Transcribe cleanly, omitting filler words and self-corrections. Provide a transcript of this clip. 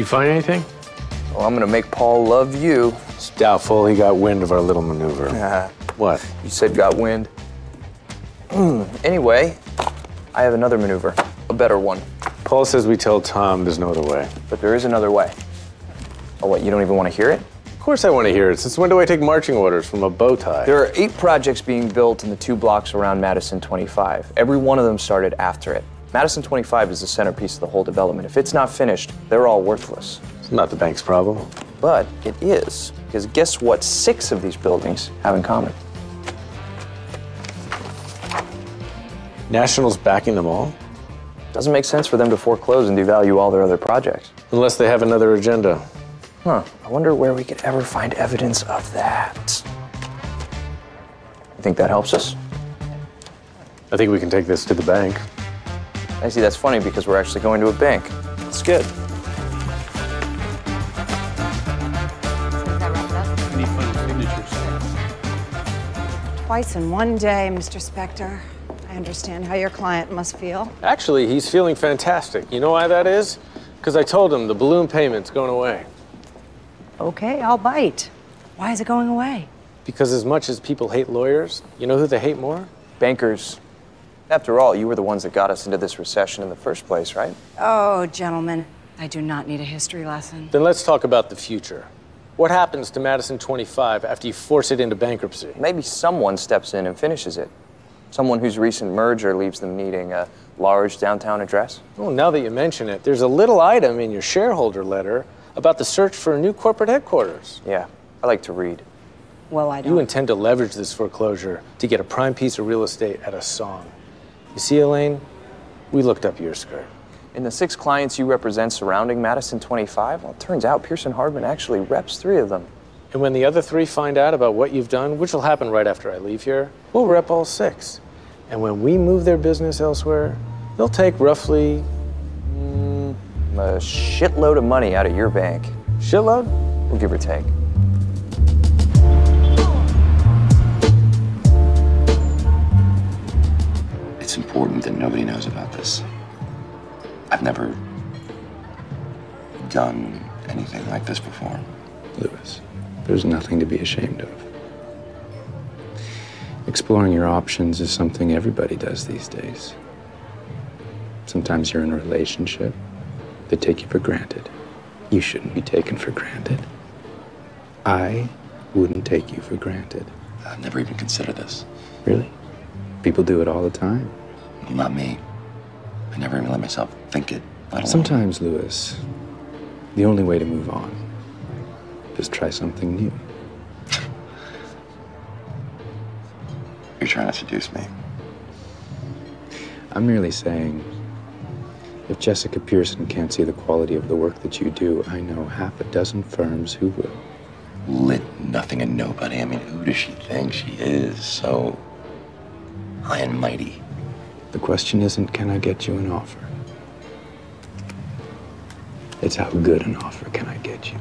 You find anything? Well, I'm gonna make Paul love you. It's doubtful he got wind of our little maneuver. What? You said got wind. Anyway, I have another maneuver, a better one. Paul says we tell Tom there's no other way. But there is another way. Oh, what, you don't even want to hear it? Of course I want to hear it. Since when do I take marching orders from a bow tie? There are 8 projects being built in the 2 blocks around Madison 25. Every one of them started after it. Madison 25 is the centerpiece of the whole development. If it's not finished, they're all worthless. It's not the bank's problem. But it is, because guess what 6 of these buildings have in common? National's backing them all? Doesn't make sense for them to foreclose and devalue all their other projects. Unless they have another agenda. Huh, I wonder where we could ever find evidence of that. You think that helps us? I think we can take this to the bank. I see, that's funny because we're actually going to a bank. It's good. Any final signatures? Twice in one day, Mr. Spector. I understand how your client must feel. Actually, he's feeling fantastic. You know why that is? Because I told him the balloon payment's going away. Okay, I'll bite. Why is it going away? Because as much as people hate lawyers, you know who they hate more? Bankers. After all, you were the ones that got us into this recession in the first place, right? Oh, gentlemen, I do not need a history lesson. Then let's talk about the future. What happens to Madison 25 after you force it into bankruptcy? Maybe someone steps in and finishes it. Someone whose recent merger leaves them needing a large downtown address. Oh, now that you mention it, there's a little item in your shareholder letter about the search for a new corporate headquarters. Yeah, I like to read. Well, I don't. You intend to leverage this foreclosure to get a prime piece of real estate at a song. You see, Elaine, we looked up your skirt. In the 6 clients you represent surrounding Madison 25, well, it turns out Pearson Hardman actually reps 3 of them. And when the other 3 find out about what you've done, which will happen right after I leave here, we'll rep all 6. And when we move their business elsewhere, they'll take roughly... a shitload of money out of your bank. Shitload? We'll give or take. It's important that nobody knows about this. I've never done anything like this before. Lewis, there's nothing to be ashamed of. Exploring your options is something everybody does these days. Sometimes you're in a relationship. They take you for granted. You shouldn't be taken for granted. I wouldn't take you for granted. I've never even considered this. Really? People do it all the time. Well, not me. I never even let myself think it, let alone... Sometimes, Lewis, the only way to move on is try something new. You're trying to seduce me. I'm merely saying, if Jessica Pearson can't see the quality of the work that you do, I know half a dozen firms who will. Lit nothing and nobody. I mean, who does she think she is? So high and mighty. The question isn't, can I get you an offer? It's how good an offer can I get you?